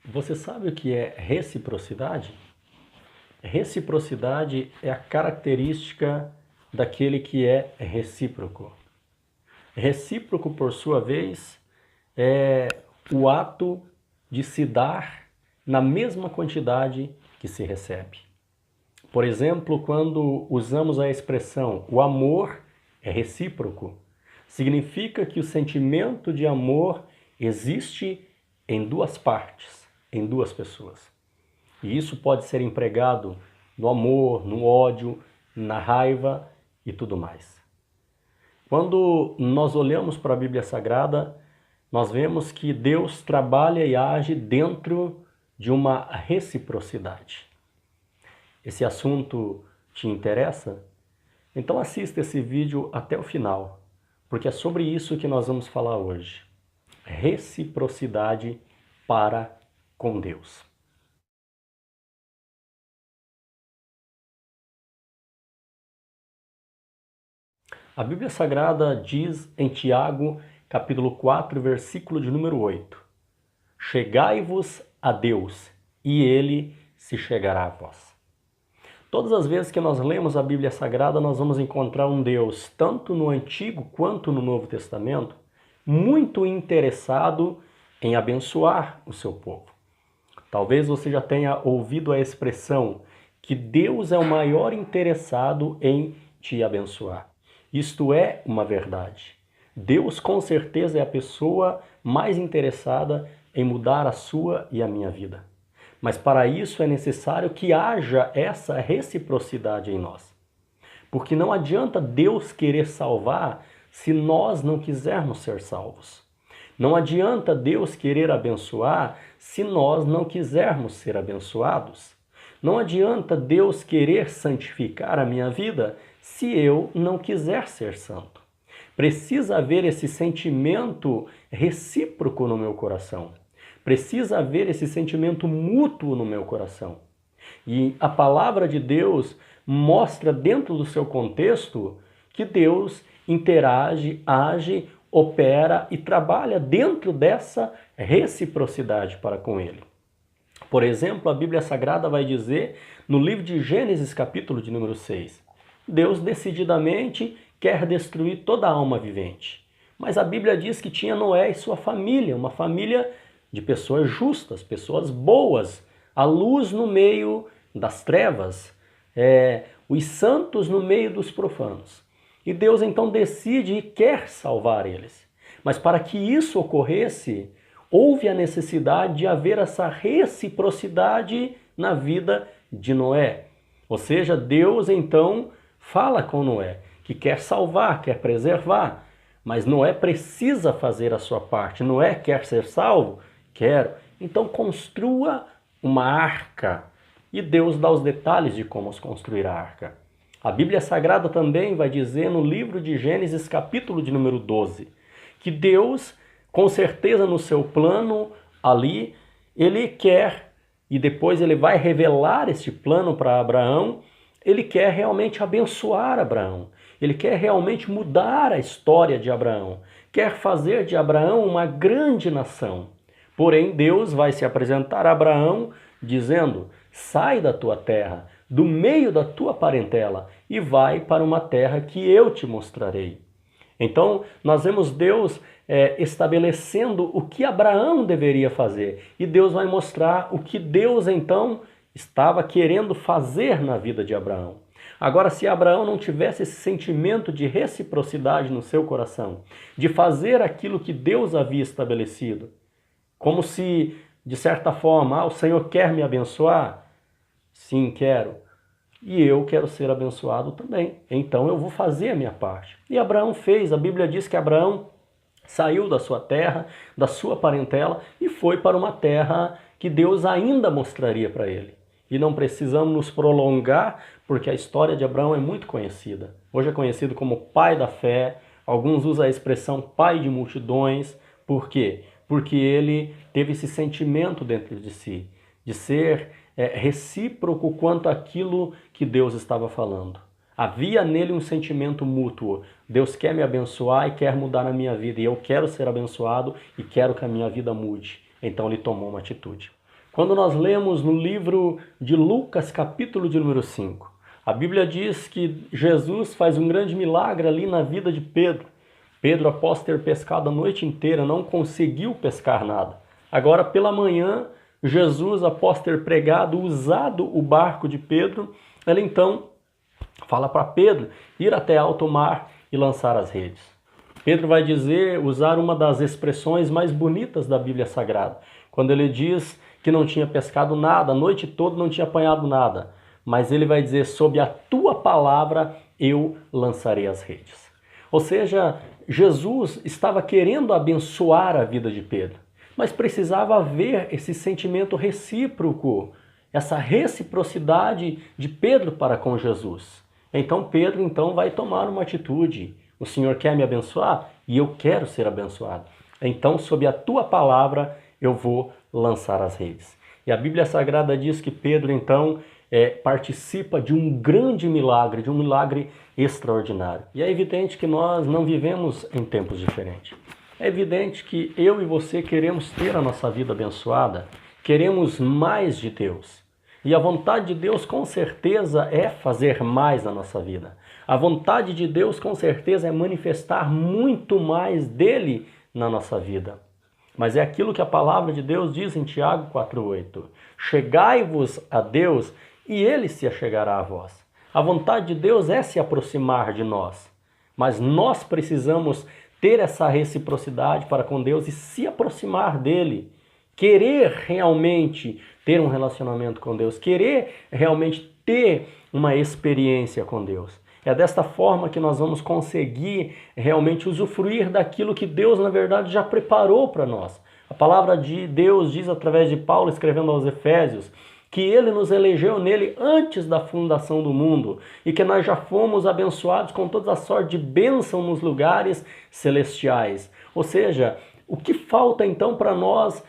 Você sabe o que é reciprocidade? Reciprocidade é a característica daquele que é recíproco. Recíproco, por sua vez, é o ato de se dar na mesma quantidade que se recebe. Por exemplo, quando usamos a expressão o amor é recíproco, significa que o sentimento de amor existe em duas partes, em duas pessoas. E isso pode ser empregado no amor, no ódio, na raiva e tudo mais. Quando nós olhamos para a Bíblia Sagrada, nós vemos que Deus trabalha e age dentro de uma reciprocidade. Esse assunto te interessa? Então assista esse vídeo até o final, porque é sobre isso que nós vamos falar hoje. Reciprocidade para com Deus. A Bíblia Sagrada diz em Tiago, capítulo 4, versículo de número 8: Chegai-vos a Deus, e Ele se chegará a vós. Todas as vezes que nós lemos a Bíblia Sagrada, nós vamos encontrar um Deus, tanto no Antigo quanto no Novo Testamento, muito interessado em abençoar o seu povo. Talvez você já tenha ouvido a expressão que Deus é o maior interessado em te abençoar. Isto é uma verdade. Deus com certeza é a pessoa mais interessada em mudar a sua e a minha vida. Mas para isso é necessário que haja essa reciprocidade em nós. Porque não adianta Deus querer salvar se nós não quisermos ser salvos. Não adianta Deus querer abençoar se nós não quisermos ser abençoados. Não adianta Deus querer santificar a minha vida se eu não quiser ser santo. Precisa haver esse sentimento recíproco no meu coração. Precisa haver esse sentimento mútuo no meu coração. E a palavra de Deus mostra dentro do seu contexto que Deus interage, age, opera e trabalha dentro dessa reciprocidade para com Ele. Por exemplo, a Bíblia Sagrada vai dizer no livro de Gênesis, capítulo de número 6, Deus decididamente quer destruir toda a alma vivente. Mas a Bíblia diz que tinha Noé e sua família, uma família de pessoas justas, pessoas boas, a luz no meio das trevas, os santos no meio dos profanos. E Deus então decide e quer salvar eles. Mas para que isso ocorresse, houve a necessidade de haver essa reciprocidade na vida de Noé. Ou seja, Deus então fala com Noé, que quer salvar, quer preservar. Mas Noé precisa fazer a sua parte. Noé quer ser salvo? Quero. Então construa uma arca. E Deus dá os detalhes de como construir a arca. A Bíblia Sagrada também vai dizer no livro de Gênesis, capítulo de número 12, que Deus, com certeza no seu plano ali, Ele quer, e depois Ele vai revelar este plano para Abraão, Ele quer realmente abençoar Abraão. Ele quer realmente mudar a história de Abraão. Quer fazer de Abraão uma grande nação. Porém, Deus vai se apresentar a Abraão dizendo: sai da tua terra, do meio da tua parentela, e vai para uma terra que eu te mostrarei. Então, nós vemos Deus estabelecendo o que Abraão deveria fazer. E Deus vai mostrar o que Deus, então, estava querendo fazer na vida de Abraão. Agora, se Abraão não tivesse esse sentimento de reciprocidade no seu coração, de fazer aquilo que Deus havia estabelecido, como se, de certa forma, o Senhor quer me abençoar? Sim, quero. E eu quero ser abençoado também. Então eu vou fazer a minha parte. E Abraão fez. A Bíblia diz que Abraão saiu da sua terra, da sua parentela, e foi para uma terra que Deus ainda mostraria para ele. E não precisamos nos prolongar, porque a história de Abraão é muito conhecida. Hoje é conhecido como pai da fé. Alguns usam a expressão pai de multidões. Por quê? Porque ele teve esse sentimento dentro de si, de ser recíproco quanto àquilo que Deus estava falando. Havia nele um sentimento mútuo. Deus quer me abençoar e quer mudar a minha vida. E eu quero ser abençoado e quero que a minha vida mude. Então ele tomou uma atitude. Quando nós lemos no livro de Lucas, capítulo de número 5, a Bíblia diz que Jesus faz um grande milagre ali na vida de Pedro. Pedro, após ter pescado a noite inteira, não conseguiu pescar nada. Agora, pela manhã, Jesus, após ter pregado, usado o barco de Pedro, ele então fala para Pedro ir até alto mar e lançar as redes. Pedro vai usar uma das expressões mais bonitas da Bíblia Sagrada, quando ele diz que não tinha pescado nada, a noite toda não tinha apanhado nada, mas ele vai dizer, sob a tua palavra eu lançarei as redes. Ou seja, Jesus estava querendo abençoar a vida de Pedro, mas precisava haver esse sentimento recíproco, essa reciprocidade de Pedro para com Jesus. Então Pedro vai tomar uma atitude. O Senhor quer me abençoar e eu quero ser abençoado. Então, sob a tua palavra, eu vou lançar as redes. E a Bíblia Sagrada diz que Pedro, participa de um grande milagre, de um milagre extraordinário. E é evidente que nós não vivemos em tempos diferentes. É evidente que eu e você queremos ter a nossa vida abençoada, queremos mais de Deus. E a vontade de Deus, com certeza, é fazer mais na nossa vida. A vontade de Deus, com certeza, é manifestar muito mais dele na nossa vida. Mas é aquilo que a palavra de Deus diz em Tiago 4,8. Chegai-vos a Deus e ele se achegará a vós. A vontade de Deus é se aproximar de nós. Mas nós precisamos ter essa reciprocidade para com Deus e se aproximar dele. Querer realmente ter um relacionamento com Deus. Querer realmente ter uma experiência com Deus. É desta forma que nós vamos conseguir realmente usufruir daquilo que Deus, na verdade, já preparou para nós. A palavra de Deus diz através de Paulo, escrevendo aos Efésios, que ele nos elegeu nele antes da fundação do mundo e que nós já fomos abençoados com toda a sorte de bênção nos lugares celestiais. Ou seja, o que falta então para nós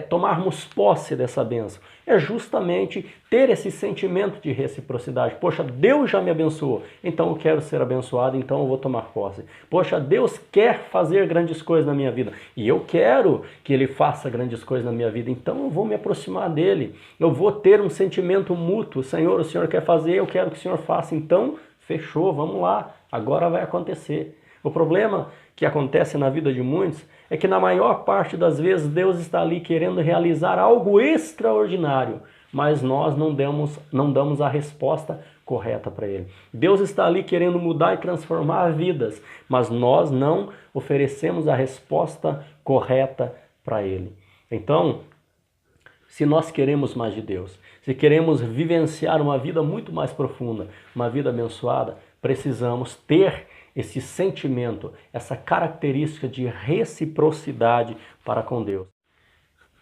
tomarmos posse dessa bênção? É justamente ter esse sentimento de reciprocidade. Poxa, Deus já me abençoou, então eu quero ser abençoado, então eu vou tomar posse. Poxa, Deus quer fazer grandes coisas na minha vida e eu quero que Ele faça grandes coisas na minha vida, então eu vou me aproximar dEle. Eu vou ter um sentimento mútuo. Senhor, o Senhor quer fazer, eu quero que o Senhor faça, então fechou, vamos lá, agora vai acontecer. O problema que acontece na vida de muitos é que na maior parte das vezes Deus está ali querendo realizar algo extraordinário, mas nós não damos a resposta correta para Ele. Deus está ali querendo mudar e transformar vidas, mas nós não oferecemos a resposta correta para Ele. Então, se nós queremos mais de Deus, se queremos vivenciar uma vida muito mais profunda, uma vida abençoada, precisamos ter esse sentimento, essa característica de reciprocidade para com Deus.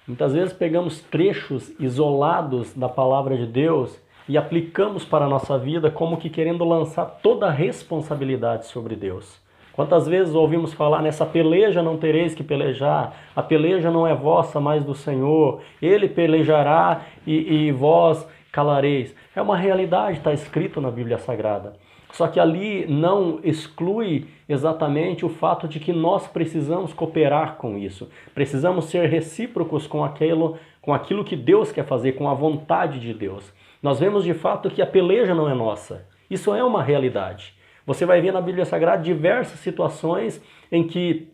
Muitas vezes pegamos trechos isolados da palavra de Deus e aplicamos para a nossa vida como que querendo lançar toda a responsabilidade sobre Deus. Quantas vezes ouvimos falar nessa peleja não tereis que pelejar, a peleja não é vossa, mas do Senhor, Ele pelejará e vós calareis. É uma realidade, está escrito na Bíblia Sagrada. Só que ali não exclui exatamente o fato de que nós precisamos cooperar com isso. Precisamos ser recíprocos com aquilo que Deus quer fazer, com a vontade de Deus. Nós vemos de fato que a peleja não é nossa. Isso é uma realidade. Você vai ver na Bíblia Sagrada diversas situações em que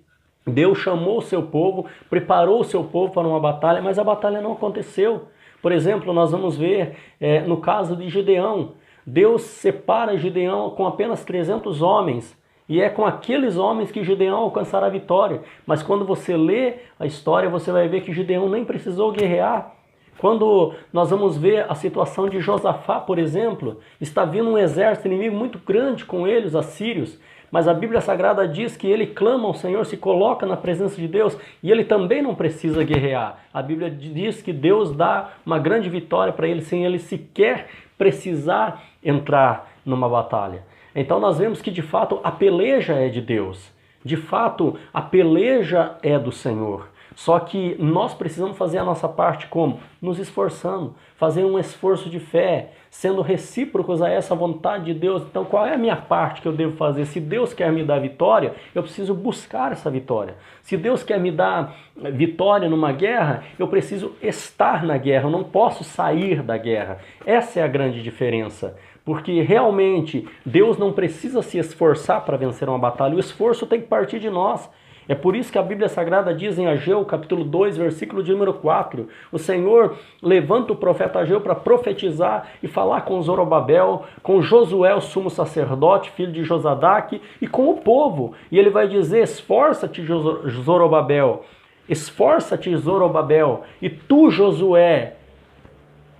Deus chamou o seu povo, preparou o seu povo para uma batalha, mas a batalha não aconteceu. Por exemplo, nós vamos ver no caso de Gideão. Deus separa Gideão com apenas 300 homens, e é com aqueles homens que Gideão alcançará a vitória. Mas quando você lê a história, você vai ver que Gideão nem precisou guerrear. Quando nós vamos ver a situação de Josafá, por exemplo, está vindo um exército inimigo muito grande com ele, os assírios, mas a Bíblia Sagrada diz que ele clama ao Senhor, se coloca na presença de Deus, e ele também não precisa guerrear. A Bíblia diz que Deus dá uma grande vitória para ele, sem ele sequer precisar entrar numa batalha. Então nós vemos que de fato a peleja é de Deus. De fato a peleja é do Senhor. Só que nós precisamos fazer a nossa parte como? Nos esforçando, fazer um esforço de fé, sendo recíprocos a essa vontade de Deus. Então qual é a minha parte que eu devo fazer? Se Deus quer me dar vitória, eu preciso buscar essa vitória. Se Deus quer me dar vitória numa guerra, eu preciso estar na guerra, eu não posso sair da guerra. Essa é a grande diferença. Porque realmente Deus não precisa se esforçar para vencer uma batalha, o esforço tem que partir de nós. É por isso que a Bíblia Sagrada diz em Ageu, capítulo 2, versículo de número 4, o Senhor levanta o profeta Ageu para profetizar e falar com Zorobabel, com Josué, o sumo sacerdote, filho de Josadaque, e com o povo. E ele vai dizer, esforça-te, Zorobabel, esforça-te, Zorobabel, e tu, Josué,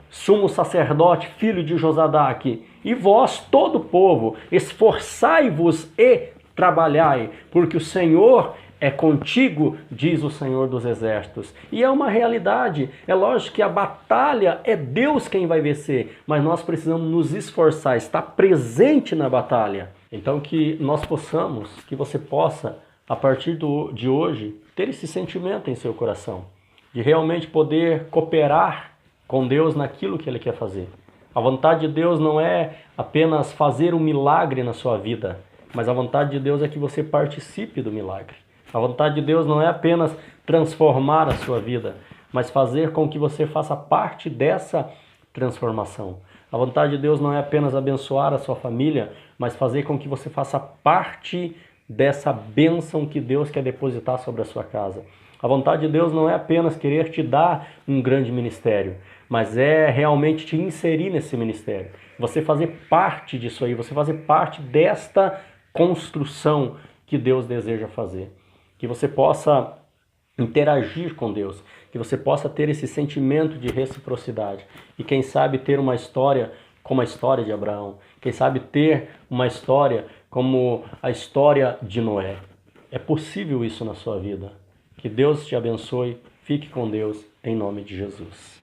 sumo sacerdote, filho de Josadaque, e vós, todo o povo, esforçai-vos e trabalhai, porque o Senhor é contigo, diz o Senhor dos Exércitos. E é uma realidade. É lógico que a batalha é Deus quem vai vencer, mas nós precisamos nos esforçar, estar presente na batalha. Então que nós possamos, que você possa, a partir de hoje, ter esse sentimento em seu coração, de realmente poder cooperar com Deus naquilo que Ele quer fazer. A vontade de Deus não é apenas fazer um milagre na sua vida, mas a vontade de Deus é que você participe do milagre. A vontade de Deus não é apenas transformar a sua vida, mas fazer com que você faça parte dessa transformação. A vontade de Deus não é apenas abençoar a sua família, mas fazer com que você faça parte dessa bênção que Deus quer depositar sobre a sua casa. A vontade de Deus não é apenas querer te dar um grande ministério, mas é realmente te inserir nesse ministério. Você fazer parte disso aí, você fazer parte desta construção que Deus deseja fazer. Que você possa interagir com Deus, que você possa ter esse sentimento de reciprocidade. E quem sabe ter uma história como a história de Abraão. Quem sabe ter uma história como a história de Noé. É possível isso na sua vida. Que Deus te abençoe. Fique com Deus, em nome de Jesus.